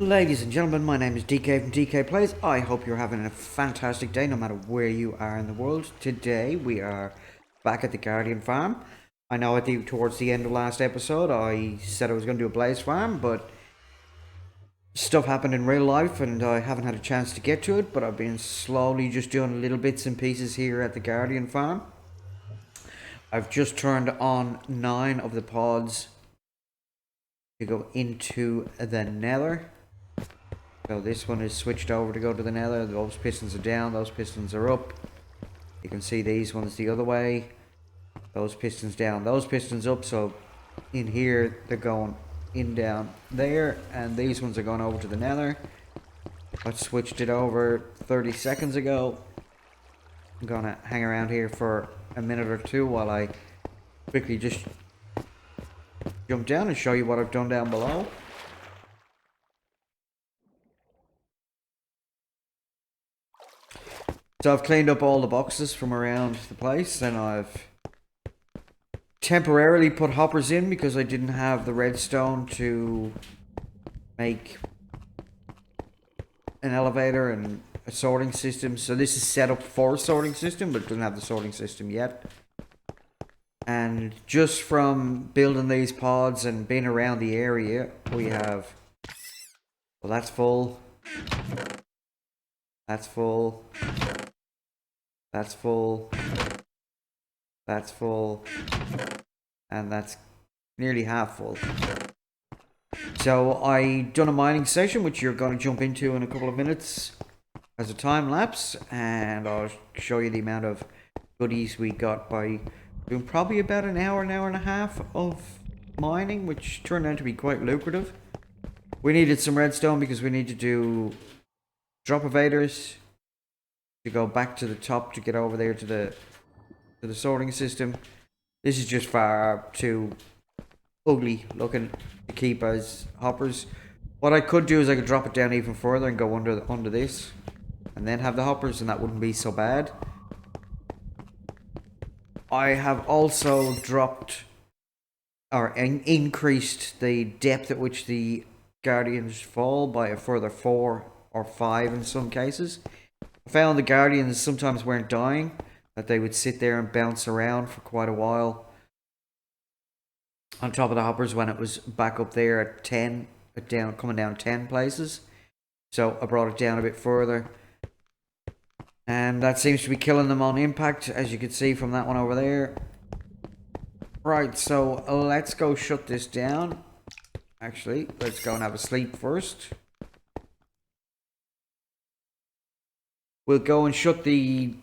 Ladies and gentlemen, my name is DK from DK Plays. I hope you're having a fantastic day no matter where you are in the world. Today we are back at the Guardian farm. I know towards the end of last episode I said I was going to do a Blaze farm, but stuff happened in real life and I haven't had a chance to get to it, but I've been slowly just doing little bits and pieces here at the Guardian farm. I've just turned on 9 of the pods to go into the Nether. So this one is switched over to go to the Nether. Those pistons are down, those pistons are up. You can see these ones the other way. Those pistons down, those pistons up. So in here they're going in down there, and these ones are going over to the Nether. I switched it over 30 seconds ago. I'm gonna hang around here for a minute or two while I quickly just jump down and show you what I've done down below. So I've cleaned up all the boxes from around the place, and I've temporarily put hoppers in because I didn't have the redstone to make an elevator and a sorting system. So this is set up for a sorting system, but it doesn't have the sorting system yet. And just from building these pods and being around the area, we have... Well, that's full. That's full. That's full. That's full. And that's nearly half full. So I done a mining session, which you're going to jump into in a couple of minutes as a time lapse, and I'll show you the amount of goodies we got by doing probably about an hour and a half of mining, which turned out to be quite lucrative. We needed some redstone because we need to do drop evaders to go back to the top to get over there to the sorting system. This is just far too ugly looking to keep as hoppers. What I could do is I could drop it down even further and go under this, and then have the hoppers, and that wouldn't be so bad. I have also dropped or increased the depth at which the Guardians fall by a further 4 or 5 in some cases. I found the Guardians sometimes weren't dying, that they would sit there and bounce around for quite a while on top of the hoppers when it was back up there at 10, coming down 10 places. So I brought it down a bit further, and that seems to be killing them on impact, as you can see from that one over there. Right, so let's go shut this down. Actually, let's go and have a sleep first. We'll go and shut the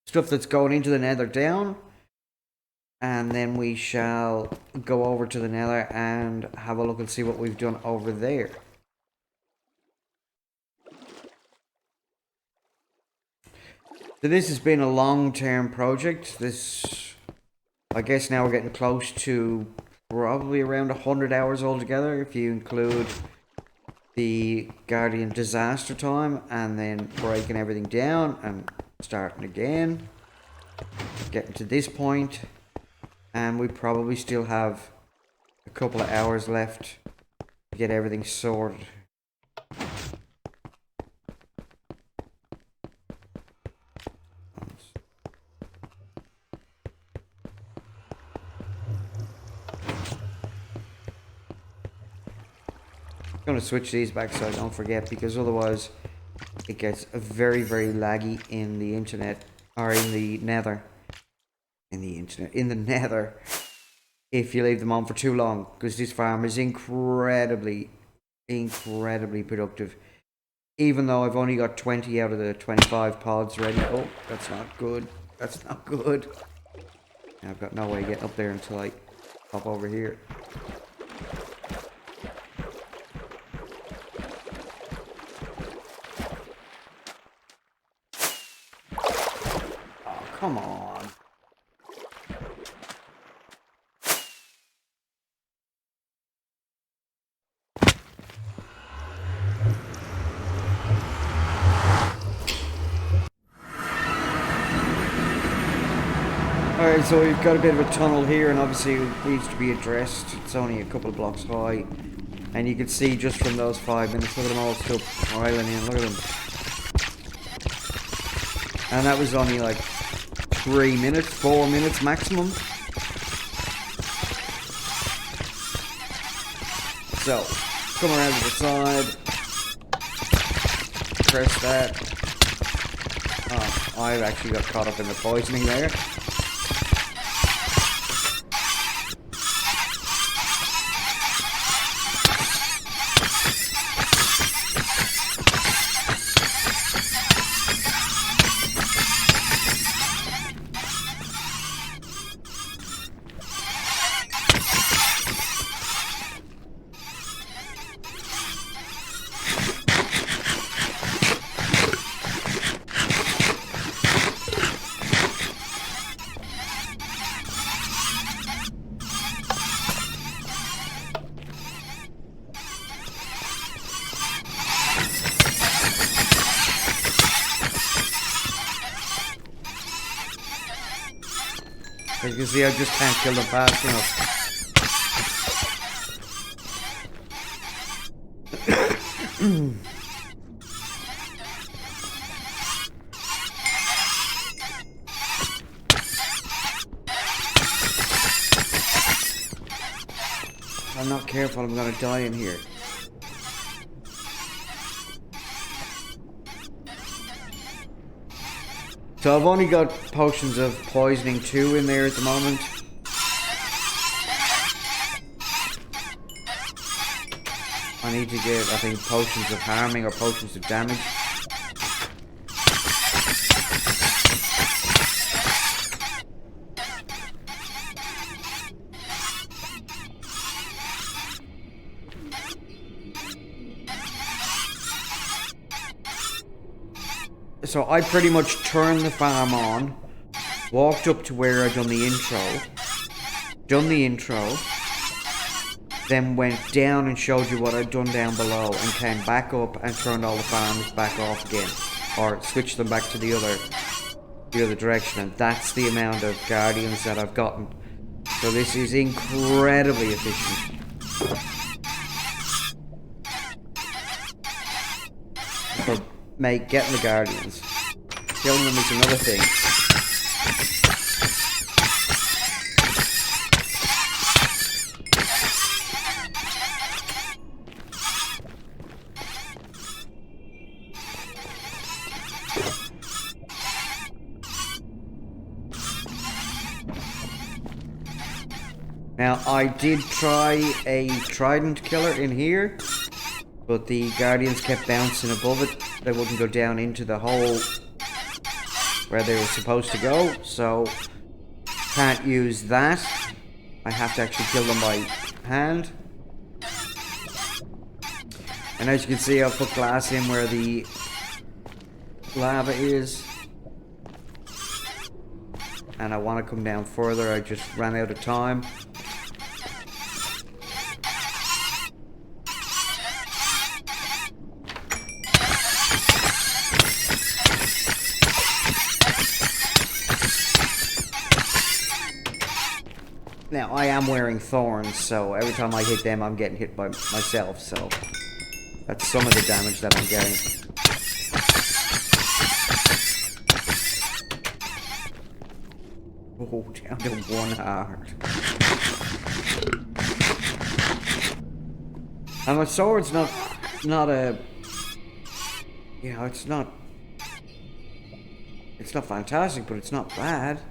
stuff that's going into the Nether down, and then we shall go over to the Nether and have a look and see what we've done over there. So this has been a long-term project. This, I guess now we're getting close to probably around 100 hours altogether, if you include the Guardian disaster time and then breaking everything down and starting again, getting to this point, and we probably still have a couple of hours left to get everything sorted. I'm going to switch these back so I don't forget, because otherwise it gets very laggy in the internet, or in the Nether. In the Nether, if you leave them on for too long, because this farm is incredibly productive. Even though I've only got 20 out of the 25 pods ready. Oh, that's not good. That's not good. I've got no way of getting up there until I hop over here. Come on. Alright, so we've got a bit of a tunnel here, and obviously it needs to be addressed. It's only a couple of blocks high. And you can see just from those 5 minutes, look at them all still piling in, look at them. And that was only like 3 minutes, 4 minutes maximum. So, come around to the side, press that. Oh, I actually got caught up in the poisoning there. As you can see, I just can't kill them fast enough. If I'm not careful, I'm gonna die in here. So I've only got potions of poisoning 2 in there at the moment. I need to get, I think, potions of harming or potions of damage. So I pretty much turned the farm on, walked up to where I'd done the intro, then went down and showed you what I'd done down below, and came back up and turned all the farms back off again, or switched them back to the other direction, and that's the amount of guardians that I've gotten. So this is incredibly efficient. For getting the guardians. Killing them is another thing. Now, I did try a trident killer in here, but the guardians kept bouncing above it. They wouldn't go down into the hole where they were supposed to go, so can't use that. I have to actually kill them by hand. And as you can see, I've put glass in where the lava is. And I want to come down further, I just ran out of time. Now, I am wearing thorns, so every time I hit them, I'm getting hit by myself, so that's some of the damage that I'm getting. Oh, down to 1 heart. And my sword's not a... You know, it's not fantastic, but it's not bad.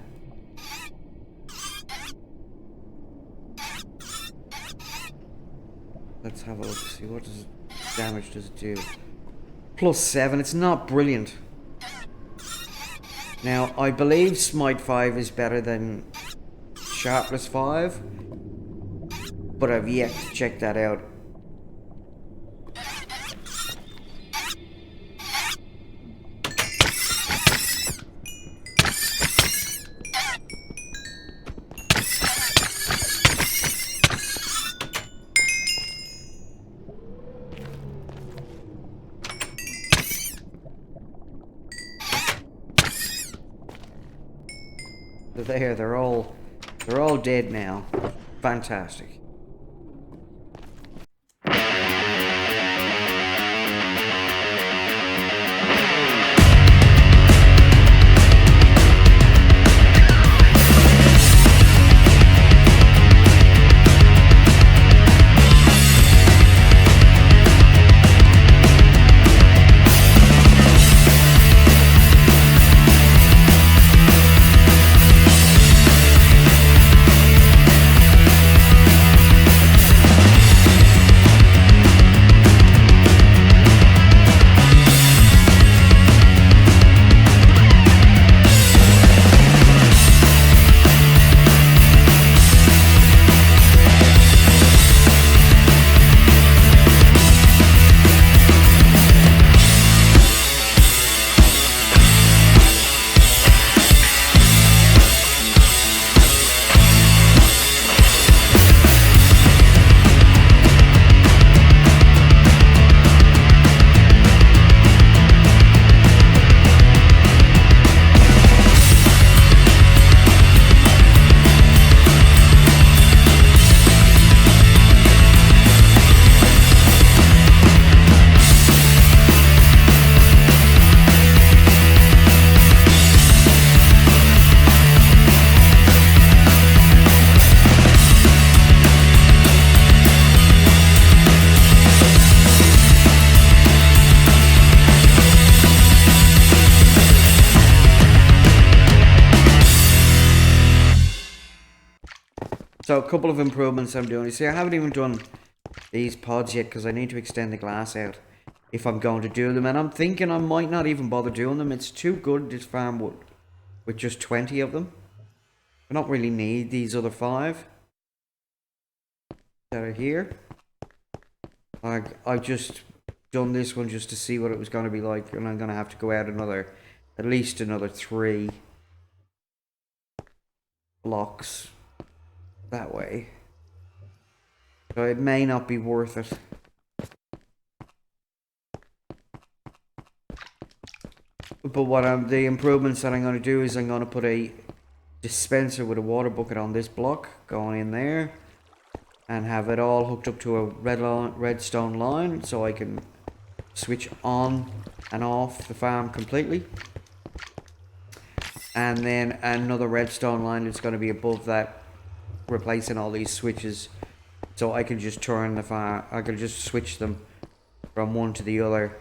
Let's have a look, see what damage does it do. +7, it's not brilliant. Now, I believe Smite 5 is better than Sharpness 5, but I've yet to check that out. There, they're all dead now. Fantastic. So a couple of improvements I'm doing. You see, I haven't even done these pods yet because I need to extend the glass out if I'm going to do them. And I'm thinking I might not even bother doing them. It's too good, this farm with just 20 of them. I don't really need these other 5 that are here. I just done this one just to see what it was going to be like, and I'm going to have to go out at least another 3 blocks that way. So it may not be worth it. But the improvements that I'm going to do is I'm going to put a dispenser with a water bucket on this block going in there, and have it all hooked up to a redstone line so I can switch on and off the farm completely. And then another redstone line that's going to be above that, replacing all these switches, so I can just turn the farm. I can just switch them from one to the other,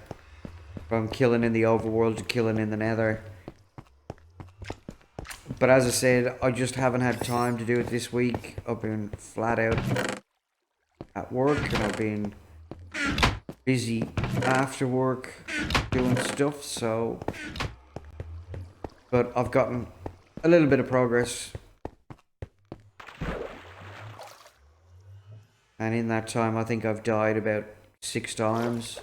from killing in the overworld to killing in the nether. But as I said, I just haven't had time to do it this week. I've been flat out at work, and I've been busy after work doing stuff, so... But I've gotten a little bit of progress. And in that time, I think I've died about 6 times.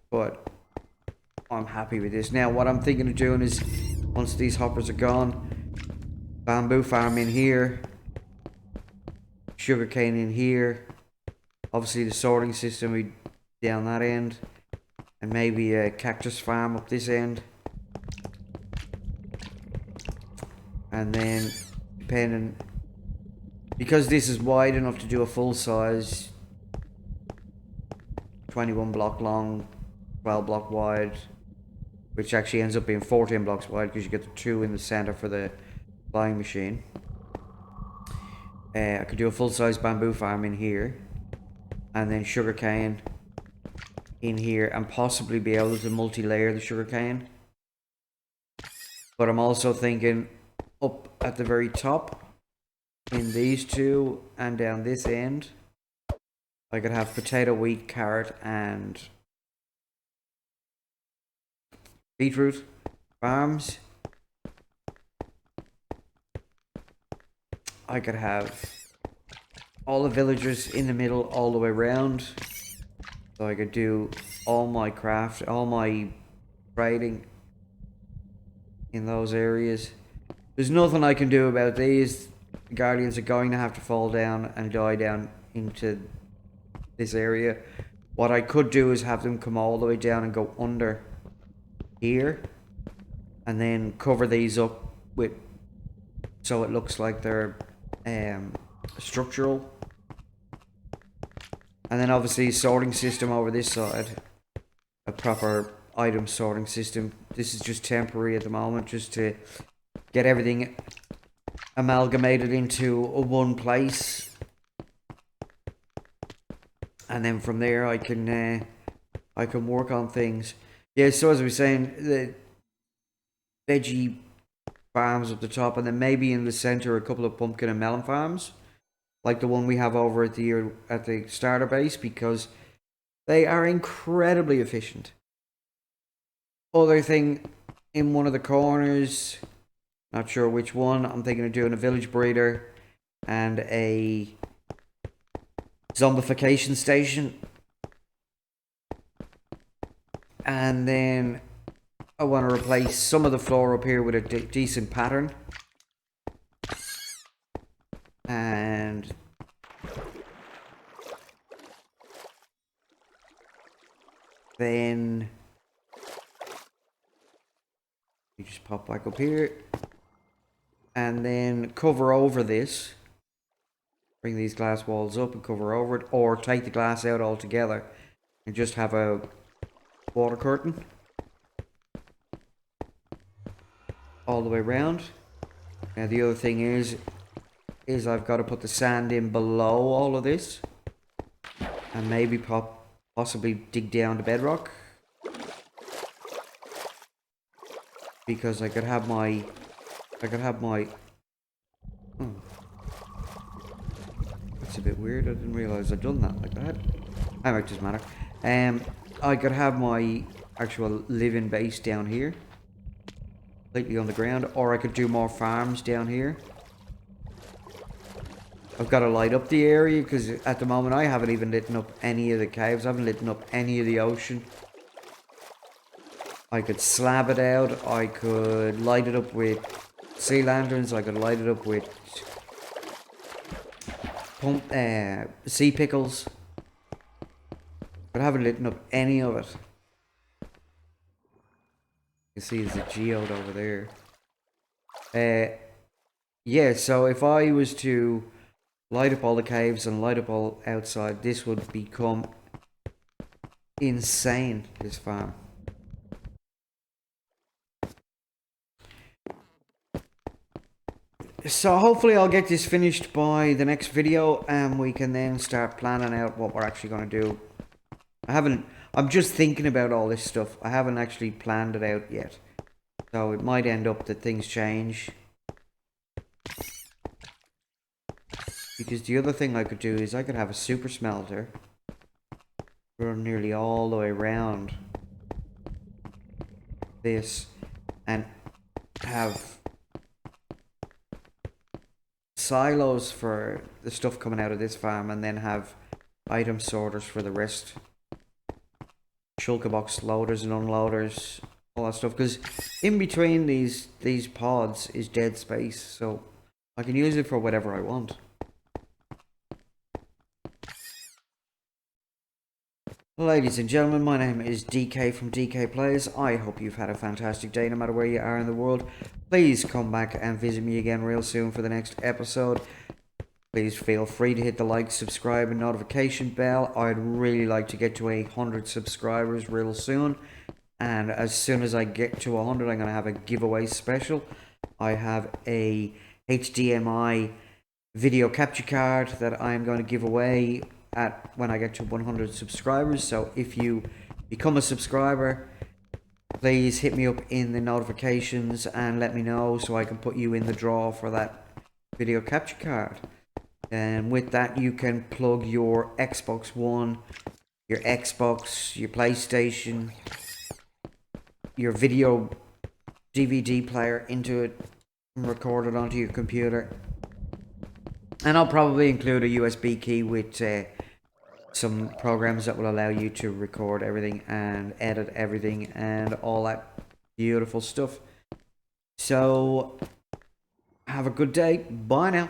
But I'm happy with this. Now, what I'm thinking of doing is, once these hoppers are gone, bamboo farm in here, sugarcane in here, obviously the sorting system will be down that end, and maybe a cactus farm up this end. And then, depending, because this is wide enough to do a full size 21 block long, 12 block wide, which actually ends up being 14 blocks wide because you get the 2 in the center for the flying machine. I could do a full-size bamboo farm in here, and then sugarcane in here, and possibly be able to multi-layer the sugarcane. But I'm also thinking up at the very top, in these 2, and down this end, I could have potato, wheat, carrot, and beetroot farms. I could have all the villagers in the middle all the way around. So I could do all my craft, all my trading in those areas. There's nothing I can do about these. The Guardians are going to have to fall down and die down into this area. What I could do is have them come all the way down and go under here, and then cover these up with, so it looks like they're structural. And then obviously sorting system over this side, a proper item sorting system. This is just temporary at the moment, just to get everything amalgamated into one place, and then from there I can work on things. Yeah, so as we were saying, the veggie farms up the top, and then maybe in the center a couple of pumpkin and melon farms, like the one we have over at the starter base, because they are incredibly efficient. Other thing, in one of the corners, not sure which one, I'm thinking of doing a village breeder and a zombification station. And then I want to replace some of the floor up here with a decent pattern. And then you just pop back up here, and then cover over this, bring these glass walls up and cover over it, or take the glass out altogether and just have a water curtain all the way around. Now the other thing is I've got to put the sand in below all of this, and maybe possibly dig down to bedrock, because I could have my weird. I didn't realize I'd done that like that. Anyway, it doesn't matter. I could have my actual living base down here, completely on the ground, or I could do more farms down here. I've got to light up the area because at the moment I haven't even lit up any of the caves. I haven't lit up any of the ocean. I could slab it out. I could light it up with sea lanterns. I could light it up with sea pickles. But I haven't lit up any of it. You can see there's a geode over there. Yeah, so if I was to light up all the caves and light up all outside, this would become insane, this farm. So hopefully I'll get this finished by the next video and we can then start planning out what we're actually going to do. I'm just thinking about all this stuff. I haven't actually planned it out yet. So it might end up that things change. Because the other thing I could do is I could have a super smelter run nearly all the way around this and have silos for the stuff coming out of this farm and then have item sorters for the rest. Shulker box loaders and unloaders, all that stuff, because in between these pods is dead space, so I can use it for whatever I want. Ladies and gentlemen, my name is DK from DK Plays. I hope you've had a fantastic day no matter where you are in the world. Please come back and visit me again real soon for the next episode. Please feel free to hit the like, subscribe and notification bell. I'd really like to get to 100 subscribers real soon. And as soon as I get to 100, I'm going to have a giveaway special. I have a HDMI video capture card that I'm going to give away when I get to 100 subscribers. So if you become a subscriber, please hit me up in the notifications and let me know so I can put you in the draw for that video capture card. And with that you can plug your Xbox One, your Xbox, your PlayStation, your video DVD player into it and record it onto your computer. And I'll probably include a USB key with some programs that will allow you to record everything and edit everything and all that beautiful stuff. So, have a good day. Bye now.